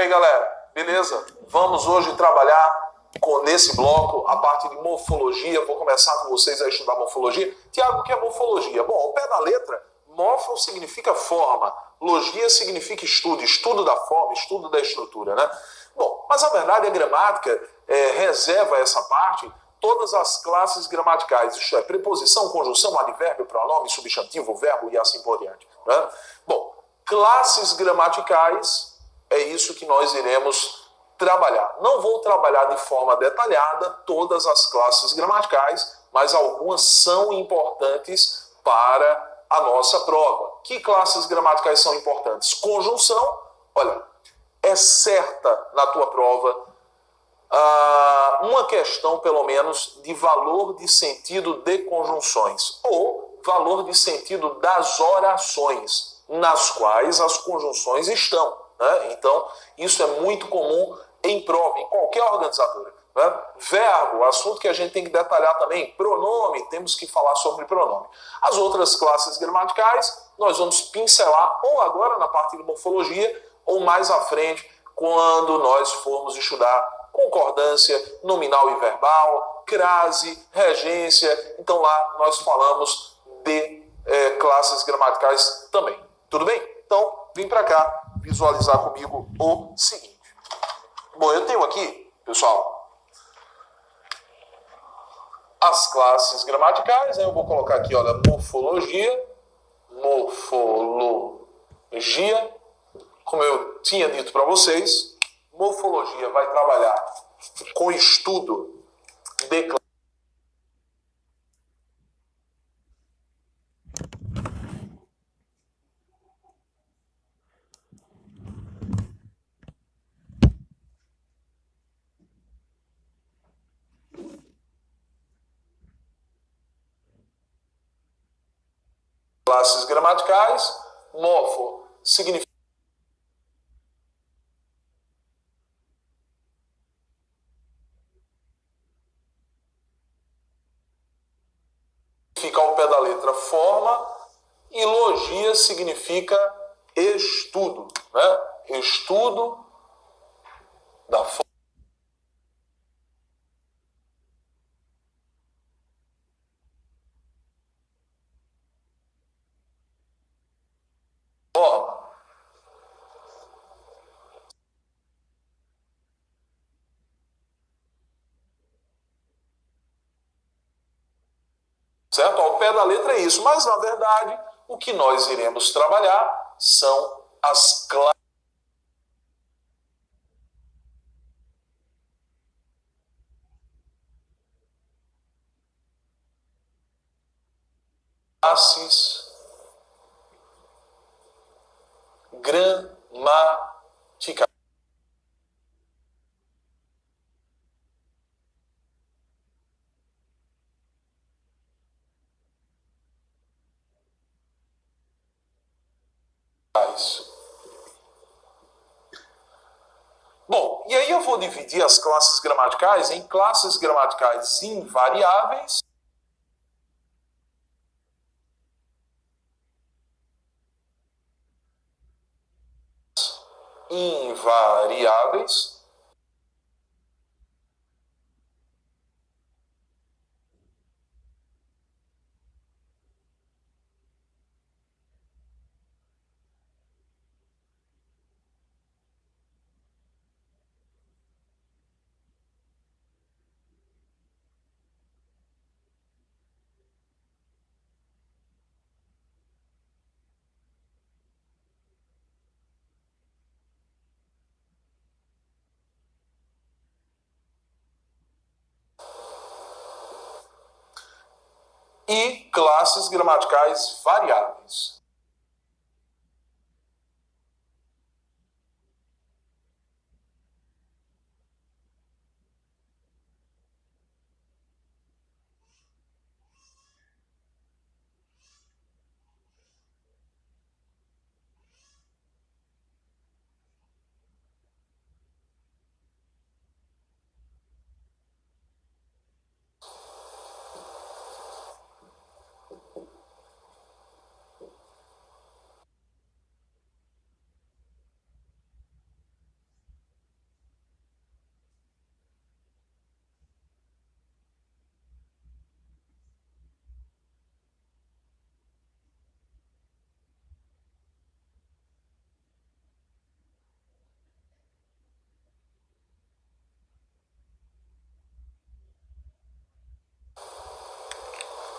aí, galera? Beleza? Vamos hoje trabalhar nesse bloco a parte de morfologia. Vou começar com vocês a estudar morfologia. Tiago, o que é morfologia? Bom, ao pé da letra, morfo significa forma, logia significa estudo, estudo da forma, estudo da estrutura, né? Bom, mas a verdade, a gramática reserva essa parte todas as classes gramaticais, isto é, preposição, conjunção, advérbio, pronome, substantivo, verbo e assim por diante, né? Bom, classes gramaticais é isso que nós iremos trabalhar. Não vou trabalhar de forma detalhada todas as classes gramaticais, mas algumas são importantes para a nossa prova. Que classes gramaticais são importantes? Conjunção, olha, é certa na tua prova uma questão, pelo menos, de valor de sentido de conjunções ou valor de sentido das orações nas quais as conjunções estão, né? Então, isso é muito comum em prova, em qualquer organizadora, né? Verbo, assunto que a gente tem que detalhar também. Pronome, temos que falar sobre pronome. As outras classes gramaticais, nós vamos pincelar ou agora na parte de morfologia ou mais à frente, quando nós formos estudar concordância, nominal e verbal, crase, regência. Então lá nós falamos de classes gramaticais também. Tudo bem? Então, vem para cá visualizar comigo o seguinte. Bom, eu tenho aqui, pessoal, as classes gramaticais. Aí eu vou colocar aqui, olha, morfologia. Como eu tinha dito para vocês, morfologia vai trabalhar com estudo de classes gramaticais. Morfo significa ao pé da letra forma, e logia significa estudo, né? Estudo da forma. Certo? Ao pé da letra é isso, mas na verdade o que nós iremos trabalhar são as classes gramaticais. Bom, e aí eu vou dividir as classes gramaticais em classes gramaticais invariáveis e classes gramaticais variáveis.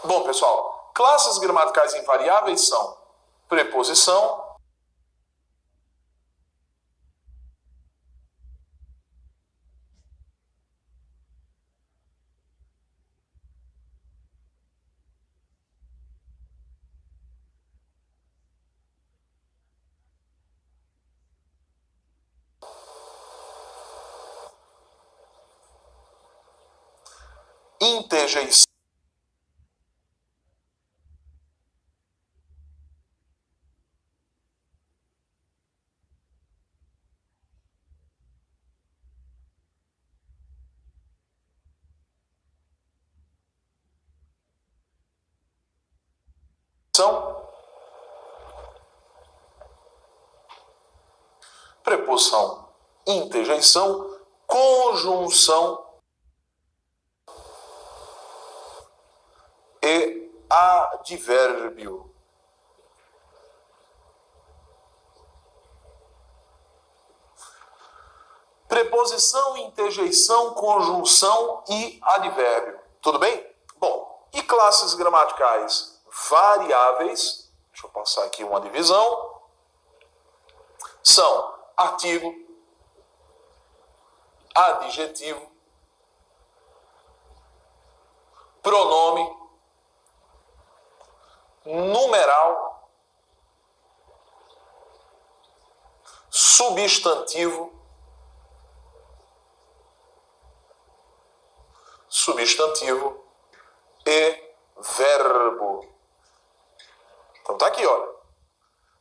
Bom, pessoal, classes gramaticais invariáveis são preposição, interjeição, preposição, interjeição, conjunção e advérbio. Preposição, interjeição, conjunção e advérbio. Tudo bem? Bom, e classes gramaticais variáveis? Deixa eu passar aqui uma divisão. São artigo, adjetivo, pronome, numeral, substantivo, e verbo. Então tá aqui, olha.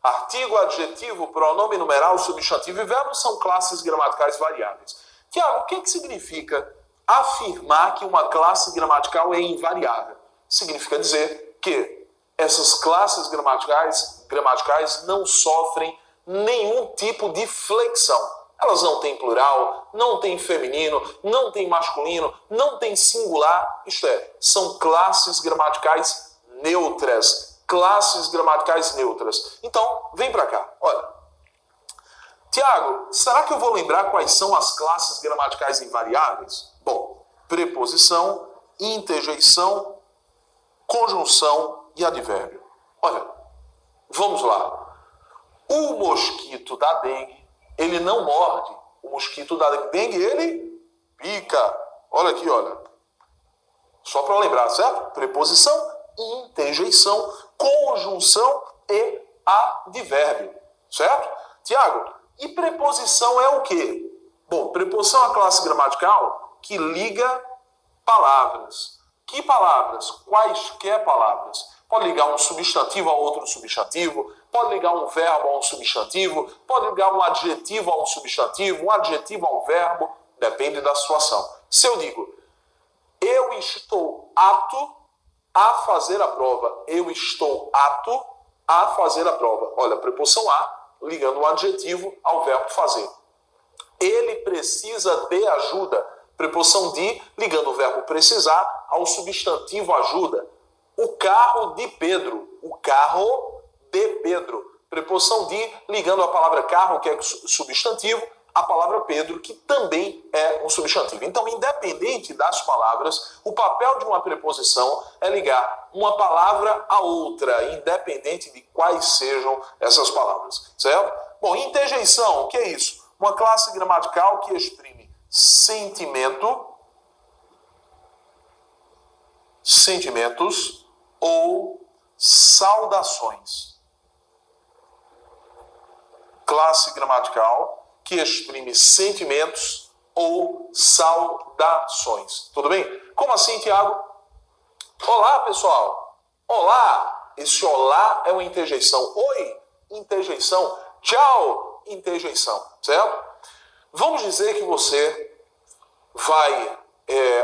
Artigo, adjetivo, pronome, numeral, substantivo e verbo são classes gramaticais variáveis. Tiago, o que significa afirmar que uma classe gramatical é invariável? Significa dizer que essas classes gramaticais não sofrem nenhum tipo de flexão. Elas não têm plural, não têm feminino, não têm masculino, não têm singular. Isto é, são classes gramaticais neutras. Classes gramaticais neutras. Então, vem para cá. Olha. Tiago, será que eu vou lembrar quais são as classes gramaticais invariáveis? Bom, preposição, interjeição, conjunção e advérbio. Olha, vamos lá. O mosquito da dengue, ele não morde. O mosquito da dengue, ele pica. Olha aqui, olha. Só para lembrar, certo? Preposição, interjeição, conjunção e advérbio. Certo? Tiago, e preposição é o quê? Bom, preposição é uma classe gramatical que liga palavras. Que palavras? Quaisquer palavras. Pode ligar um substantivo a outro substantivo, pode ligar um verbo a um substantivo, pode ligar um adjetivo a um substantivo, um adjetivo a um verbo, depende da situação. Se eu digo, eu estou apto a fazer a prova, eu estou apto a fazer a prova. Olha, preposição a, ligando um adjetivo ao verbo fazer. Ele precisa de ajuda, preposição de, ligando o verbo precisar ao substantivo ajuda. O carro de Pedro, o carro de Pedro. Preposição de, ligando a palavra carro, que é substantivo, a palavra Pedro, que também é um substantivo. Então, independente das palavras, o papel de uma preposição é ligar uma palavra a outra, independente de quais sejam essas palavras. Certo? Bom, interjeição, o que é isso? Uma classe gramatical que exprime sentimentos ou saudações. Classe gramatical que exprime sentimentos ou saudações. Tudo bem? Como assim, Tiago? Olá, pessoal. Olá. Esse olá é uma interjeição. Oi, interjeição. Tchau, interjeição. Certo? Vamos dizer que você vai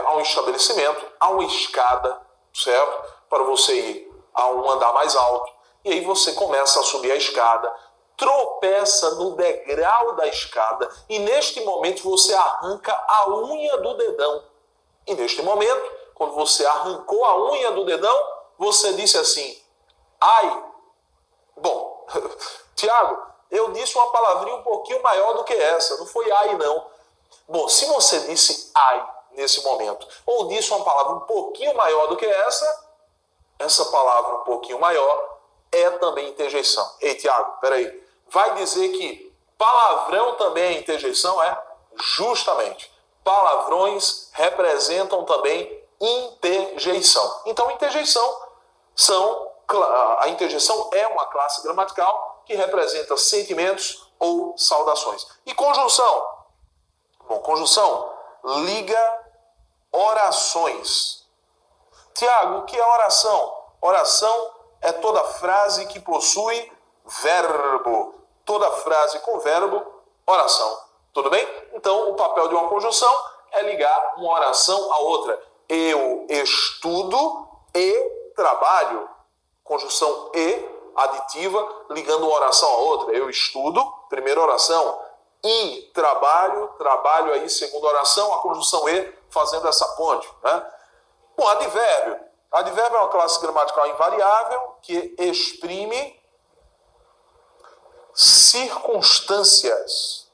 a um estabelecimento, a uma escada, certo? Para você ir a um andar mais alto. E aí você começa a subir a escada, tropeça no degrau da escada e neste momento você arranca a unha do dedão. E neste momento, quando você arrancou a unha do dedão, você disse assim, ai. Bom, Tiago, eu disse uma palavrinha um pouquinho maior do que essa, não foi ai não. Bom, se você disse ai nesse momento, ou disse uma palavra um pouquinho maior do que essa, essa palavra um pouquinho maior é também interjeição. Ei, Tiago, peraí. Vai dizer que palavrão também é interjeição? É? Justamente. Palavrões representam também interjeição. Então, a interjeição é uma classe gramatical que representa sentimentos ou saudações. E conjunção? Bom, conjunção liga orações. Tiago, o que é oração? Oração é toda frase que possui verbo. Toda frase com verbo, oração. Tudo bem? Então, o papel de uma conjunção é ligar uma oração à outra. Eu estudo e trabalho. Conjunção e, aditiva, ligando uma oração à outra. Eu estudo, primeira oração. E trabalho aí, segunda oração. A conjunção e, fazendo essa ponte. Né? Bom, advérbio. Advérbio é uma classe gramatical invariável que exprime circunstâncias.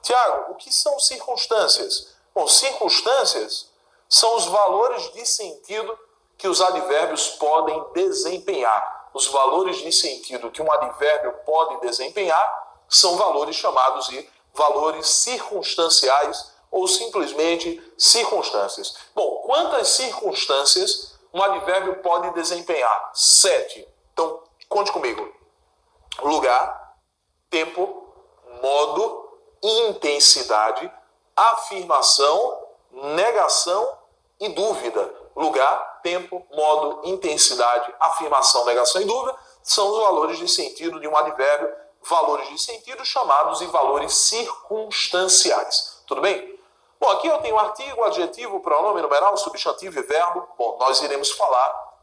Tiago, o que são circunstâncias? Bom, circunstâncias são os valores de sentido que os advérbios podem desempenhar. Os valores de sentido que um advérbio pode desempenhar são valores chamados de valores circunstanciais ou simplesmente circunstâncias. Bom, quantas circunstâncias um advérbio pode desempenhar? 7. Então, conte comigo. Lugar, tempo, modo, intensidade, afirmação, negação e dúvida. Lugar, tempo, modo, intensidade, afirmação, negação e dúvida são os valores de sentido de um advérbio, valores de sentido chamados de valores circunstanciais. Tudo bem? Bom, aqui eu tenho artigo, adjetivo, pronome, numeral, substantivo e verbo. Bom, nós iremos falar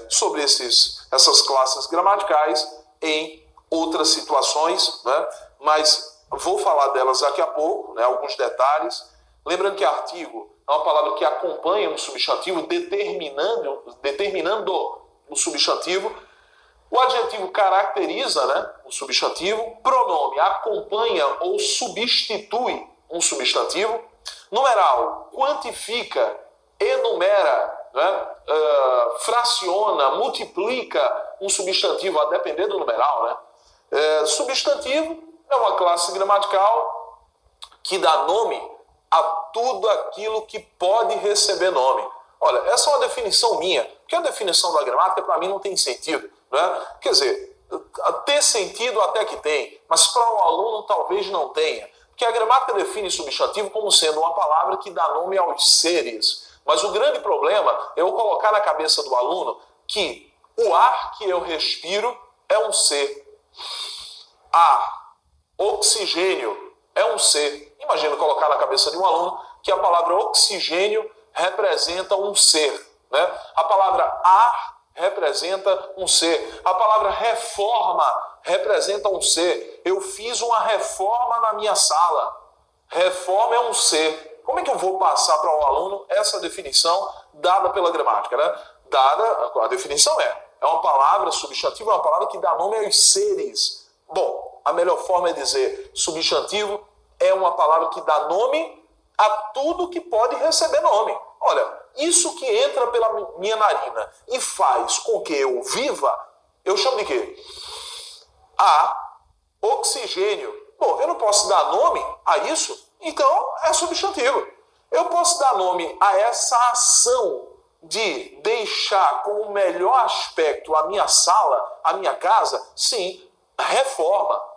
sobre essas classes gramaticais em outras situações, né? Mas vou falar delas daqui a pouco, né? Alguns detalhes. Lembrando que artigo é uma palavra que acompanha um substantivo, determinando o substantivo. O adjetivo caracteriza, né, o substantivo. Pronome acompanha ou substitui um substantivo. Numeral quantifica, enumera, né, fraciona, multiplica um substantivo a depender do numeral. Né? Substantivo é uma classe gramatical que dá nome a tudo aquilo que pode receber nome. Olha, essa é uma definição minha, porque a definição da gramática para mim não tem sentido. Né? Quer dizer, ter sentido até que tem, mas para um aluno talvez não tenha. Porque a gramática define substantivo como sendo uma palavra que dá nome aos seres. Mas o grande problema é eu colocar na cabeça do aluno que o ar que eu respiro é um ser. Ar, oxigênio é um ser. Imagina colocar na cabeça de um aluno que a palavra oxigênio representa um ser. Né? A palavra ar representa um ser. A palavra reforma representa um ser. Eu fiz uma reforma na minha sala. Reforma é um ser. Como é que eu vou passar para o aluno essa definição dada pela gramática? Né? A definição é uma palavra, substantivo é uma palavra que dá nome aos seres. Bom, a melhor forma é dizer substantivo é uma palavra que dá nome a tudo que pode receber nome. Olha, isso que entra pela minha narina e faz com que eu viva, eu chamo de quê? Ar, oxigênio. Bom, eu não posso dar nome a isso, então é substantivo. Eu posso dar nome a essa ação de deixar com o melhor aspecto a minha sala, a minha casa? Sim, reforma.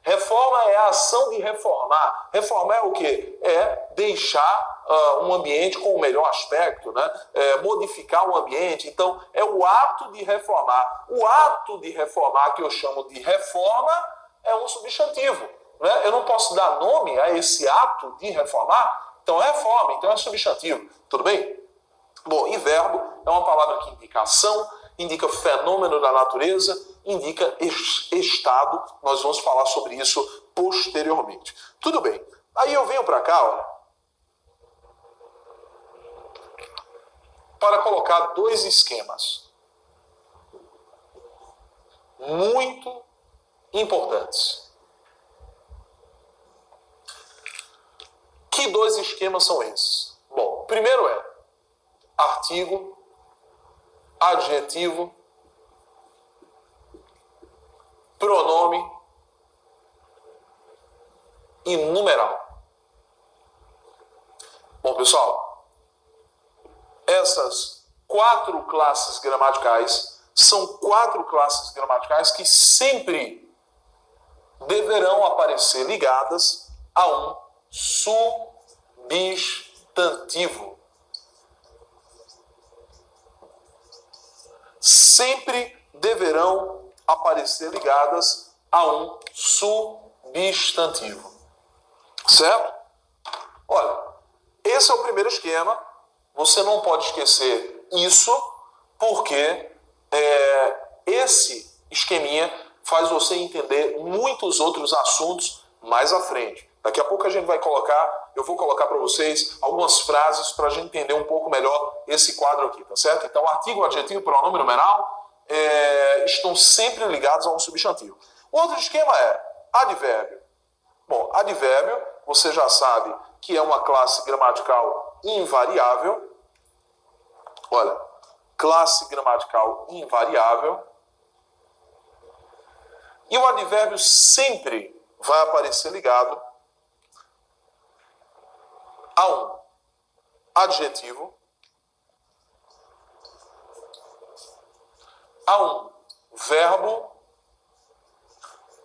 Reforma é a ação de reformar. Reformar é o quê? É deixar um ambiente com o melhor aspecto, né? Modificar o ambiente. Então, é o ato de reformar. O ato de reformar, que eu chamo de reforma, é um substantivo. Né? Eu não posso dar nome a esse ato de reformar. Então, é reforma, então é substantivo. Tudo bem? Bom, e verbo é uma palavra que indica ação, indica fenômeno da natureza, indica estado. Nós vamos falar sobre isso posteriormente. Tudo bem. Aí eu venho para cá, olha, para colocar dois esquemas muito importantes. Que dois esquemas são esses? Bom, o primeiro é artigo, adjetivo, pronome e numeral. Bom, pessoal, essas 4 classes gramaticais são 4 classes gramaticais que sempre deverão aparecer ligadas a um substantivo. Sempre deverão aparecer ligadas a um substantivo. Certo? Olha, esse é o primeiro esquema. Você não pode esquecer isso, porque esse esqueminha faz você entender muitos outros assuntos mais à frente. Daqui a pouco eu vou colocar para vocês algumas frases para a gente entender um pouco melhor esse quadro aqui, tá certo? Então, artigo, adjetivo, pronome, numeral estão sempre ligados a um substantivo. O outro esquema é advérbio. Bom, advérbio, você já sabe que é uma classe gramatical invariável. Olha, classe gramatical invariável. E o advérbio sempre vai aparecer ligado a um adjetivo, a um verbo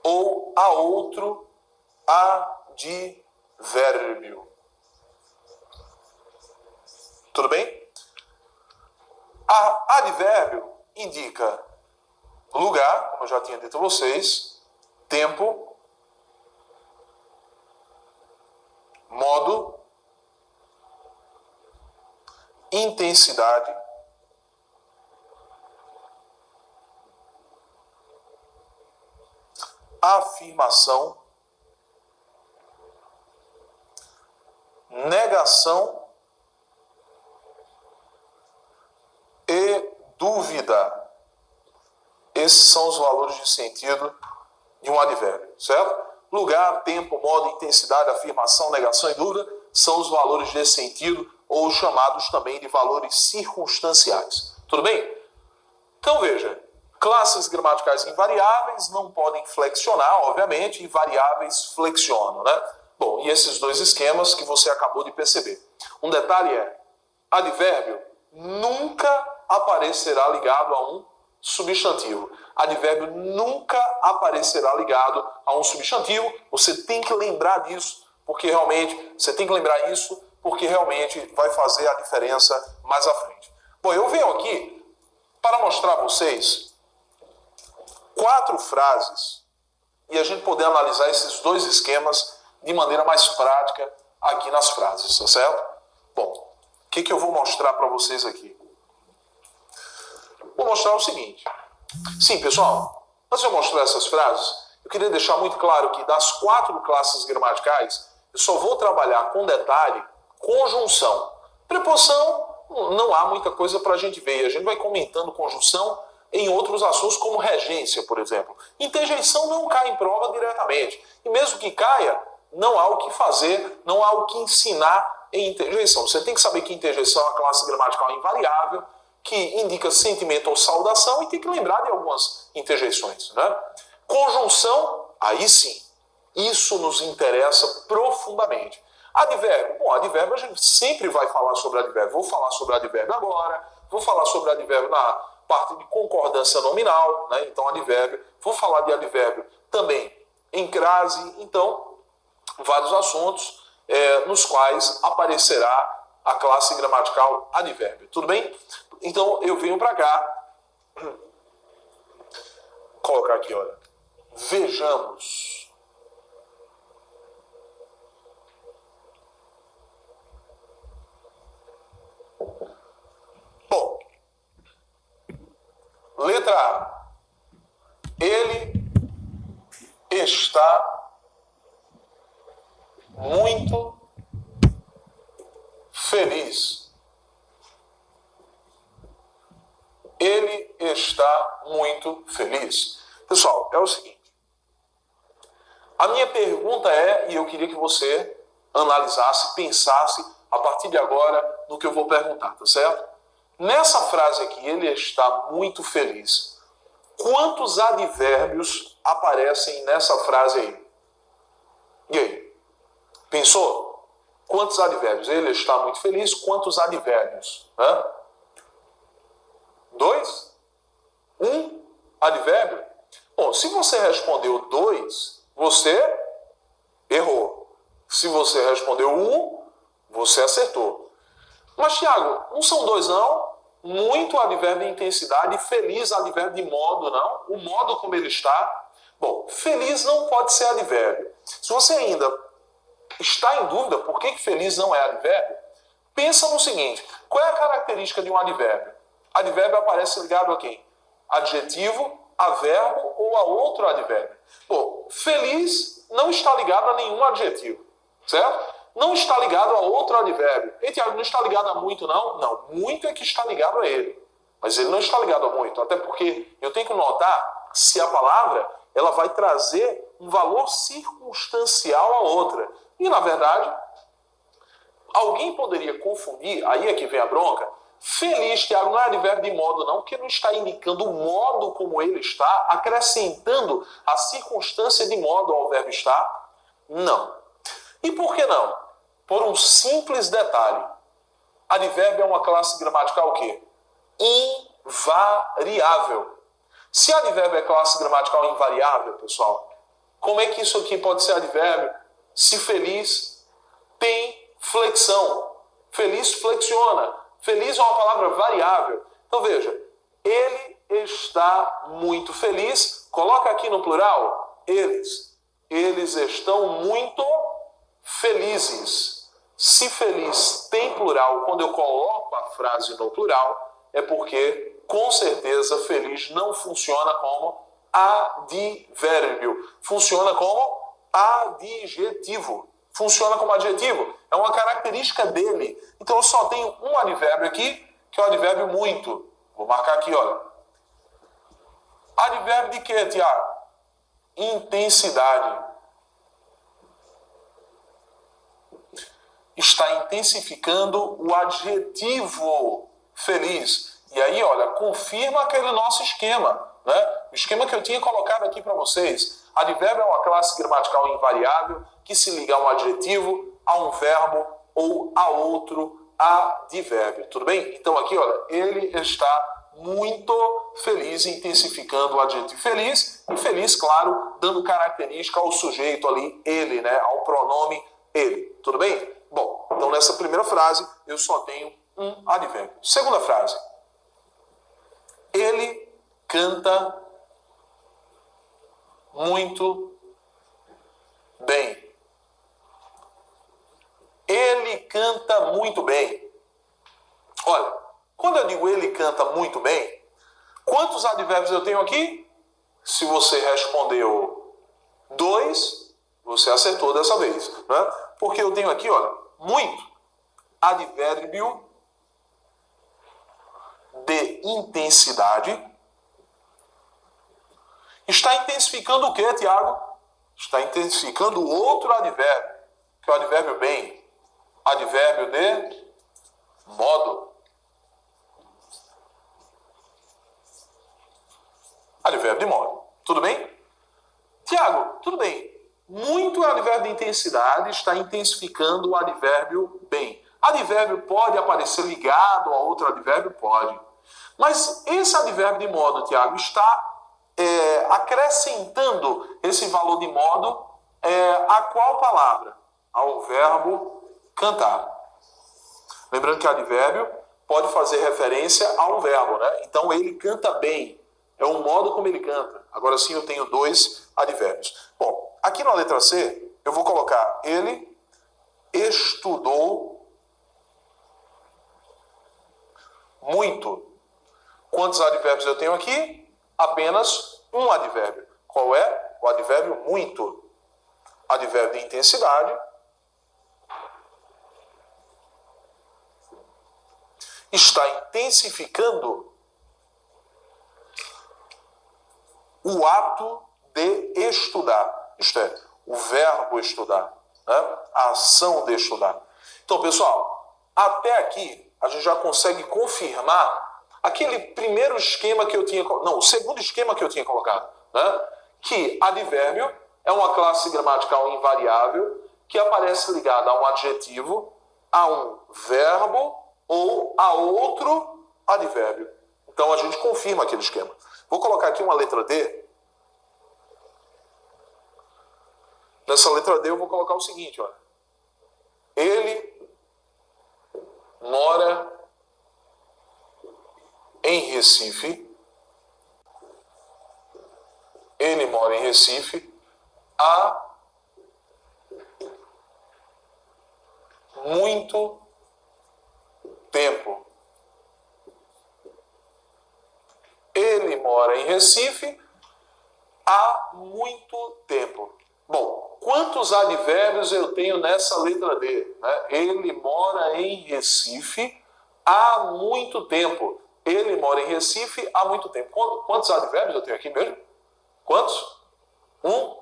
ou a outro advérbio. Tudo bem? Advérbio indica lugar, como eu já tinha dito a vocês, tempo, modo, intensidade, afirmação, negação e dúvida. Esses são os valores de sentido de um advérbio, certo? Lugar, tempo, modo, intensidade, afirmação, negação e dúvida são os valores de sentido, ou chamados também de valores circunstanciais. Tudo bem? Então veja, classes gramaticais invariáveis não podem flexionar, obviamente, e variáveis flexionam, né? Bom, e esses dois esquemas que você acabou de perceber. Um detalhe é, advérbio nunca aparecerá ligado a um substantivo. Advérbio nunca aparecerá ligado a um substantivo. Você tem que lembrar disso, porque realmente vai fazer a diferença mais à frente. Bom, eu venho aqui para mostrar a vocês 4 frases e a gente poder analisar esses dois esquemas de maneira mais prática aqui nas frases, tá certo? Bom, o que eu vou mostrar para vocês aqui? Vou mostrar o seguinte. Sim, pessoal, antes de eu mostrar essas frases, eu queria deixar muito claro que das 4 classes gramaticais, eu só vou trabalhar com detalhe conjunção. Preposição, não há muita coisa para a gente ver. A gente vai comentando conjunção em outros assuntos, como regência, por exemplo. Interjeição não cai em prova diretamente. E mesmo que caia, não há o que fazer, não há o que ensinar em interjeição. Você tem que saber que interjeição é uma classe gramatical invariável, que indica sentimento ou saudação, e tem que lembrar de algumas interjeições, né? Conjunção, aí sim, isso nos interessa profundamente. Advérbio, bom, advérbio a gente sempre vai falar sobre advérbio. Vou falar sobre advérbio agora, vou falar sobre advérbio na parte de concordância nominal, né? Então advérbio, vou falar de advérbio também em crase, então vários assuntos nos quais aparecerá a classe gramatical advérbio, tudo bem? Então eu venho para cá, colocar aqui, olha, vejamos. Bom, letra A. Ele está muito feliz. Ele está muito feliz. Pessoal, é o seguinte. A minha pergunta é, e eu queria que você analisasse, pensasse, a partir de agora, no que eu vou perguntar, tá certo? Nessa frase aqui, ele está muito feliz. Quantos advérbios aparecem nessa frase aí? E aí? Pensou? Quantos advérbios? Ele está muito feliz. Quantos advérbios? 2? 1 advérbio? Bom, se você respondeu 2, você errou. Se você respondeu 1, você acertou. Mas, Tiago, não são 2 não? Muito advérbio de intensidade, feliz advérbio de modo, não? O modo como ele está. Bom, feliz não pode ser advérbio. Se você ainda está em dúvida por que feliz não é advérbio, pensa no seguinte: qual é a característica de um advérbio? Advérbio aparece ligado a quem? Adjetivo, a verbo ou a outro advérbio. Bom, feliz não está ligado a nenhum adjetivo, certo? Não está ligado a outro advérbio. E Tiago, não está ligado a muito, não? Não, muito é que está ligado a ele. Mas ele não está ligado a muito, até porque eu tenho que notar se a palavra ela vai trazer um valor circunstancial a outra. E, na verdade, alguém poderia confundir, aí é que vem a bronca, feliz, Tiago, não é advérbio de modo, não, porque não está indicando o modo como ele está, acrescentando a circunstância de modo ao verbo estar? Não. E por que não? Por um simples detalhe. Advérbio é uma classe gramatical o quê? Invariável. Se advérbio é classe gramatical invariável, pessoal, como é que isso aqui pode ser advérbio se feliz tem flexão? Feliz flexiona. Feliz é uma palavra variável. Então veja, ele está muito feliz. Coloca aqui no plural, eles. Eles estão muito felizes. Se feliz tem plural, quando eu coloco a frase no plural, é porque, com certeza, feliz não funciona como advérbio. Funciona como adjetivo. Funciona como adjetivo. É uma característica dele. Então, eu só tenho um advérbio aqui, que é o advérbio muito. Vou marcar aqui, olha. Advérbio de quê, Tiago? Intensidade. Está intensificando o adjetivo feliz. E aí, olha, confirma aquele nosso esquema, né? O esquema que eu tinha colocado aqui para vocês. Advérbio é uma classe gramatical invariável que se liga a um adjetivo, a um verbo ou a outro advérbio. Tudo bem? Então aqui, olha, ele está muito feliz, intensificando o adjetivo feliz. E feliz, claro, dando característica ao sujeito ali, ele, né? Ao pronome ele. Tudo bem? Bom, então nessa primeira frase eu só tenho um advérbio. Segunda frase. Ele canta muito bem. Ele canta muito bem. Olha, quando eu digo ele canta muito bem, quantos advérbios eu tenho aqui? Se você respondeu 2, você acertou dessa vez, né? Porque eu tenho aqui, olha, muito advérbio de intensidade. Está intensificando o que, Tiago? Está intensificando outro advérbio, que é o advérbio bem. Advérbio de modo. Advérbio de modo. Tudo bem? Tiago, tudo bem. Muito advérbio de intensidade está intensificando o advérbio bem. Advérbio pode aparecer ligado a outro advérbio? Pode. Mas esse advérbio de modo, Tiago, está acrescentando esse valor de modo a qual palavra? Ao verbo cantar. Lembrando que advérbio pode fazer referência a um verbo, né? Então ele canta bem. É o modo como ele canta. Agora sim eu tenho 2 advérbios. Bom, aqui na letra C eu vou colocar ele estudou muito. Quantos advérbios eu tenho aqui? Apenas um advérbio. Qual é? O advérbio muito. Advérbio de intensidade. Está intensificando o ato de estudar. Isto é, o verbo estudar, né? A ação de estudar. Então, pessoal, até aqui a gente já consegue confirmar aquele primeiro esquema que eu tinha... Não, o segundo esquema que eu tinha colocado, né? Que advérbio é uma classe gramatical invariável que aparece ligada a um adjetivo, a um verbo ou a outro advérbio. Então a gente confirma aquele esquema. Vou colocar aqui uma letra D. Nessa letra D eu vou colocar o seguinte, olha. Ele mora em Recife. Ele mora em Recife há muito tempo. Ele mora em Recife há muito tempo. Bom, quantos advérbios eu tenho nessa letra D? Né? Ele mora em Recife há muito tempo. Ele mora em Recife há muito tempo. Quantos advérbios eu tenho aqui mesmo? Quantos? 1,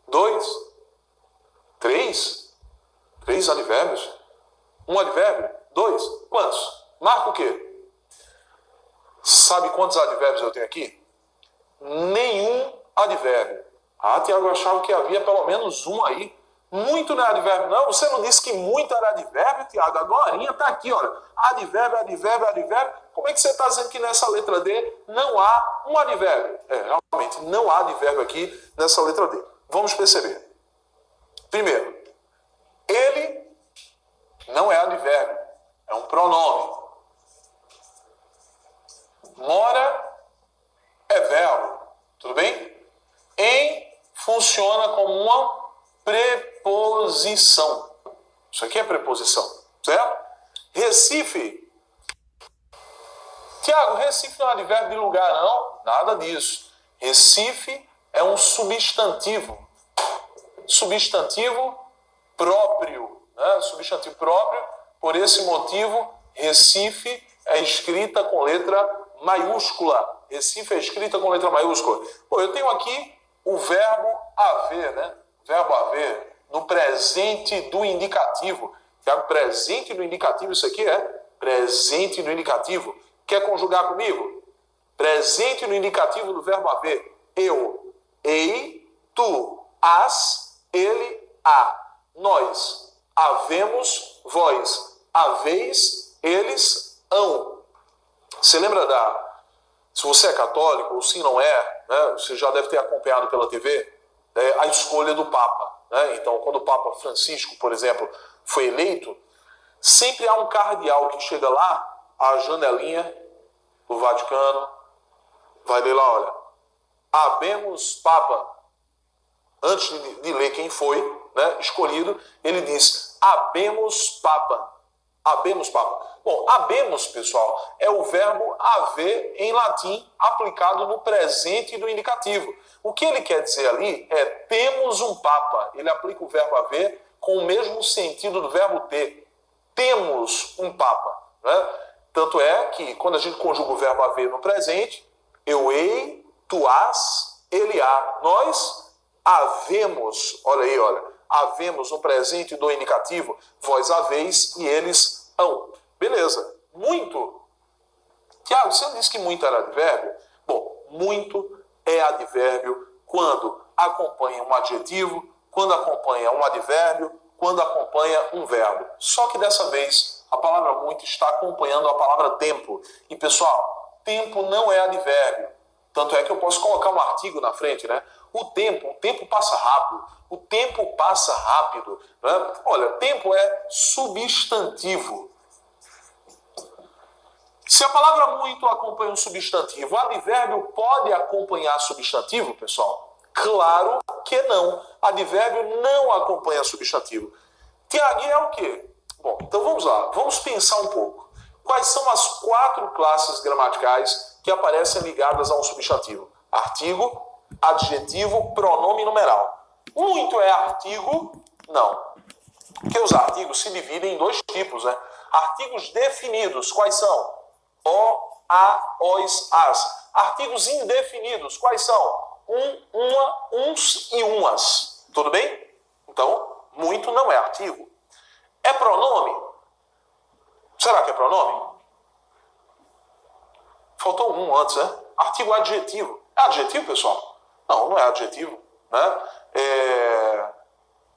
2, 3? 3 advérbios? 1 advérbio? 2? Quantos? Marca o quê? Sabe quantos advérbios eu tenho aqui? Nenhum advérbio. Ah, Tiago, eu achava que havia pelo menos um aí. Muito não é advérbio, não? Você não disse que muito era advérbio, Tiago? Agorinha está aqui, olha. Advérbio, advérbio, advérbio. Como é que você está dizendo que nessa letra D não há um advérbio? Realmente, não há advérbio aqui nessa letra D. Vamos perceber. Primeiro, ele não é advérbio, é um pronome. Mora é verbo, tudo bem? Em funciona como uma preposição. Isso aqui é preposição, certo? Recife. Tiago, Recife não é advérbio de lugar, não? Nada disso. Recife é um substantivo. Substantivo próprio. Né? Substantivo próprio. Por esse motivo, Recife é escrita com letra maiúscula. Recife é escrita com letra maiúscula. Pô, eu tenho aqui o verbo haver, né? Verbo haver no presente do indicativo. Tiago, presente do indicativo, isso aqui é presente do indicativo. Quer conjugar comigo? Presente no indicativo do verbo haver. Eu, ei, tu, as, ele, a. Nós, havemos, vós, haveis, eles, hão. Você lembra se você é católico ou se não é, né, você já deve ter acompanhado pela TV, a escolha do Papa. Né? Então, quando o Papa Francisco, por exemplo, foi eleito, sempre há um cardeal que chega lá, à janelinha do Vaticano, vai ler lá, olha, habemos Papa. Antes de ler quem foi, né, escolhido, ele diz, habemos Papa. Habemos Papa. Bom, habemos, pessoal, é o verbo haver em latim aplicado no presente do indicativo. O que ele quer dizer ali é temos um Papa. Ele aplica o verbo haver com o mesmo sentido do verbo ter. Temos um Papa. Né? Tanto é que quando a gente conjuga o verbo haver no presente, eu hei, tu has, ele há. Nós havemos, olha aí, olha, havemos no presente do indicativo, vós haveis e eles hão. Beleza. Muito. Tiago, você não disse que muito era advérbio? Bom, muito é advérbio quando acompanha um adjetivo, quando acompanha um advérbio, quando acompanha um verbo. Só que dessa vez, a palavra muito está acompanhando a palavra tempo. E, pessoal, tempo não é advérbio. Tanto é que eu posso colocar um artigo na frente, né? O tempo passa rápido. O tempo passa rápido. Né? Olha, tempo é substantivo. Se a palavra muito acompanha um substantivo, o advérbio pode acompanhar substantivo, pessoal? Claro que não. Advérbio não acompanha substantivo. Tiago, é o quê? Bom, então vamos lá. Vamos pensar um pouco. Quais são as 4 classes gramaticais que aparecem ligadas a um substantivo? Artigo, adjetivo, pronome e numeral. Muito é artigo? Não. Porque os artigos se dividem em 2 tipos, né? Artigos definidos, quais são? O, a, os, as. Artigos indefinidos, quais são? Uma, uns e umas. Tudo bem? Então, muito não é artigo. É pronome? Será que é pronome? Faltou um antes, né? Artigo adjetivo. É adjetivo, pessoal? Não, não é adjetivo, né?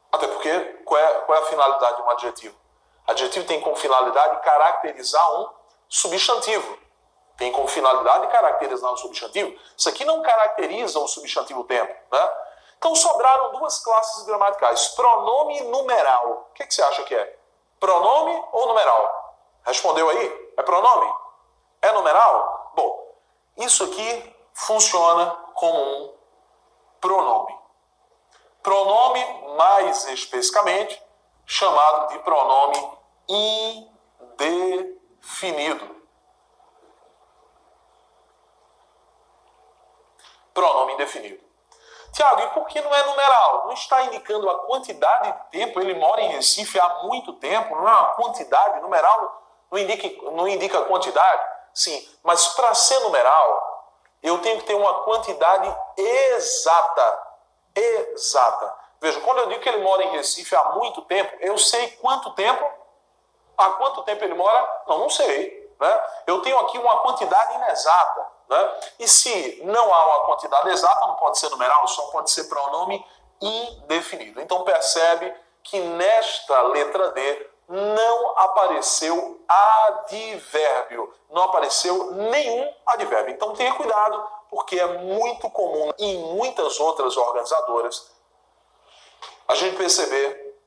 Até porque, qual é a finalidade de um adjetivo? Adjetivo tem como finalidade caracterizar um substantivo. Tem como finalidade caracterizar um substantivo. Isso aqui não caracteriza o substantivo tempo, né? Então sobraram duas classes gramaticais, pronome e numeral. O que você acha que é? Pronome ou numeral? Respondeu aí? É pronome? É numeral? Bom, isso aqui funciona como um pronome. Pronome, mais especificamente, chamado de pronome indefinido. Pronome indefinido. Tiago, e por que não é numeral? Não está indicando a quantidade de tempo? Ele mora em Recife há muito tempo, não é uma quantidade. Numeral não indica quantidade? Sim, mas para ser numeral, eu tenho que ter uma quantidade exata. Exata. Veja, quando eu digo que ele mora em Recife há muito tempo, eu sei quanto tempo. Há quanto tempo ele mora? Não sei. Né? Eu tenho aqui uma quantidade inexata. Né? E se não há uma quantidade exata, não pode ser numeral, só pode ser pronome indefinido. Então percebe que nesta letra D não apareceu advérbio. Não apareceu nenhum advérbio. Então tenha cuidado, porque é muito comum em muitas outras organizadoras a gente perceber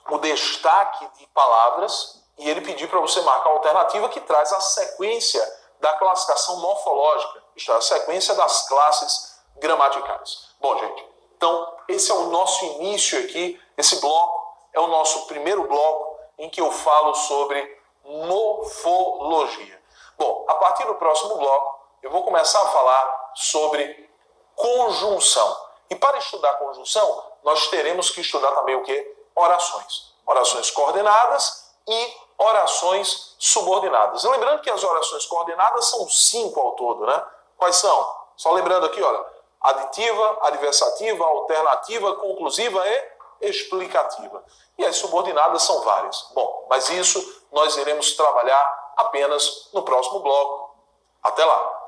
o destaque de palavras e ele pedir para você marcar a alternativa que traz a sequência da classificação morfológica, isto é, a sequência das classes gramaticais. Bom, gente, então esse é o nosso início aqui, esse bloco é o nosso primeiro bloco em que eu falo sobre morfologia. Bom, a partir do próximo bloco, eu vou começar a falar sobre conjunção. E para estudar conjunção, nós teremos que estudar também o quê? Orações. Orações coordenadas e orações subordinadas. E lembrando que as orações coordenadas são 5 ao todo, né? Quais são? Só lembrando aqui, olha, aditiva, adversativa, alternativa, conclusiva e explicativa. E as subordinadas são várias. Bom, mas isso nós iremos trabalhar apenas no próximo bloco. Até lá!